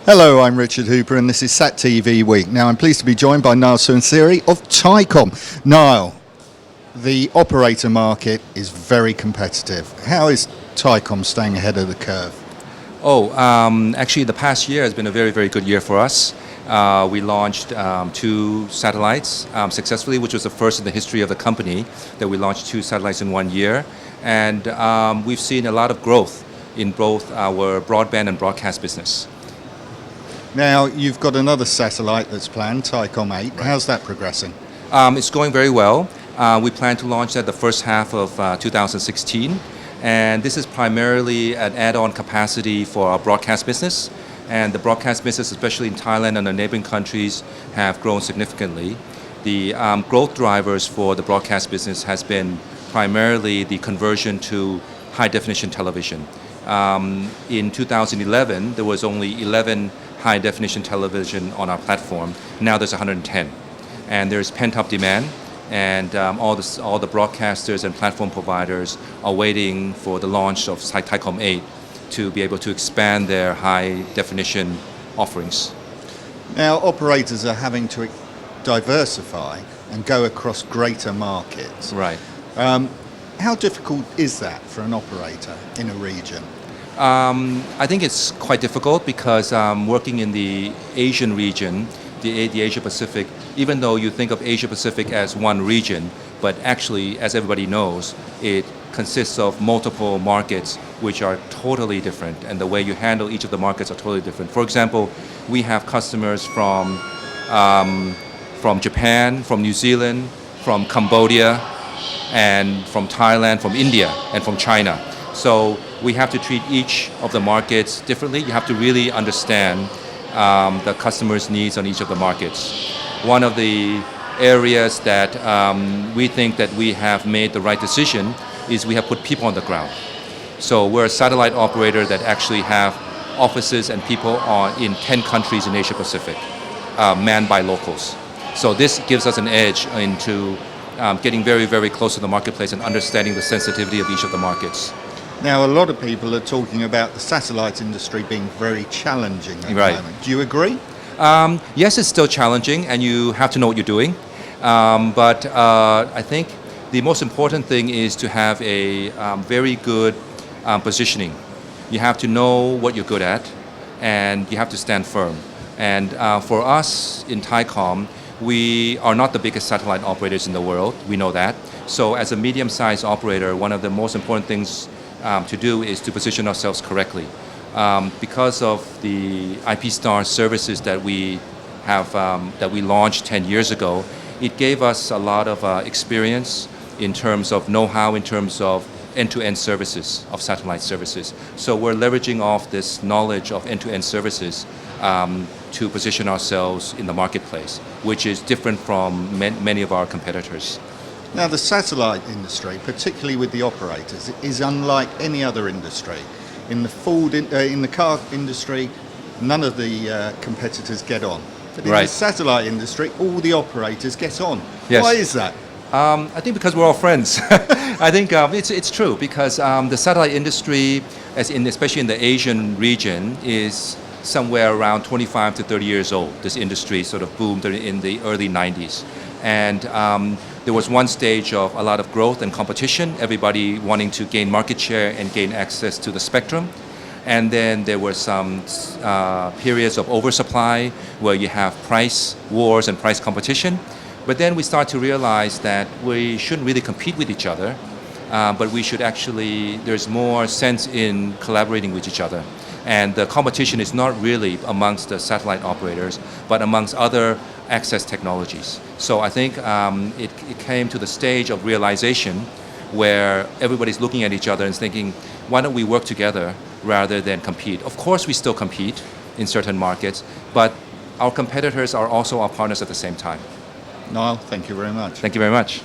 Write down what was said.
Hello, I'm Richard Hooper and this is SatTV Week. Now I'm pleased to be joined by Nile Suwansiri of Thaicom. Nile, the operator market is very competitive. How is Thaicom staying ahead of the curve? Actually the past year has been a very, very good year for us. We launched 2 satellites successfully, which was the first in the history of the company that we launched 2 satellites in 1 year. And we've seen a lot of growth in both our broadband and broadcast business. Now, you've got another satellite that's planned, Thaicom 8. Right. How's that progressing? It's going very well. We plan to launch that the first half of 2016. And this is primarily an add-on capacity for our broadcast business. And the broadcast business, especially in Thailand and the neighboring countries, have grown significantly. The growth drivers for the broadcast business has been primarily the conversion to high-definition television. In 2011, there was only 11 high-definition television on our platform. Now there's 110, and there's pent-up demand, and all the broadcasters and platform providers are waiting for the launch of Thaicom 8 to be able to expand their high-definition offerings. Now, operators are having to diversify and go across greater markets. Right. How difficult is that for an operator in a region? I think it's quite difficult because working in the Asian region, the Asia Pacific, even though you think of Asia Pacific as one region, but actually, as everybody knows, it consists of multiple markets which are totally different, and the way you handle each of the markets are totally different. For example, we have customers from Japan, from New Zealand, from Cambodia, and from Thailand, from India, and from China. So we have to treat each of the markets differently. You have to really understand the customer's needs on each of the markets. One of the areas that we think that we have made the right decision is we have put people on the ground. So we're a satellite operator that actually have offices and people in 10 countries in Asia Pacific, manned by locals. So this gives us an edge into getting very, very close to the marketplace and understanding the sensitivity of each of the markets. Now, a lot of people are talking about the satellite industry being very challenging at the moment. Do you agree? Yes, it's still challenging, and you have to know what you're doing. But I think the most important thing is to have a very good positioning. You have to know what you're good at, and you have to stand firm. And for us in Thaicom, we are not the biggest satellite operators in the world. We know that. So as a medium-sized operator, one of the most important things to do is to position ourselves correctly. Because of the IP Star services that we have that we launched 10 years ago, it gave us a lot of experience in terms of know-how, in terms of end-to-end services of satellite services. So we're leveraging off this knowledge of end-to-end services to position ourselves in the marketplace, which is different from many of our competitors. Now, the satellite industry, particularly with the operators, is unlike any other industry. In the car industry, none of the competitors get on. But in the satellite industry, all the operators get on. Yes. Why is that? I think because we're all friends. I think it's true because the satellite industry, especially in the Asian region, is somewhere around 25 to 30 years old. This industry sort of boomed in the early 90s. And there was one stage of a lot of growth and competition, everybody wanting to gain market share and gain access to the spectrum. And then there were some periods of oversupply where you have price wars and price competition. But then we start to realize that we shouldn't really compete with each other, but we should actually, there's more sense in collaborating with each other. And the competition is not really amongst the satellite operators, but amongst other access technologies. So I think it came to the stage of realization where everybody's looking at each other and thinking, why don't we work together rather than compete? Of course, we still compete in certain markets, but our competitors are also our partners at the same time. Niall, thank you very much. Thank you very much.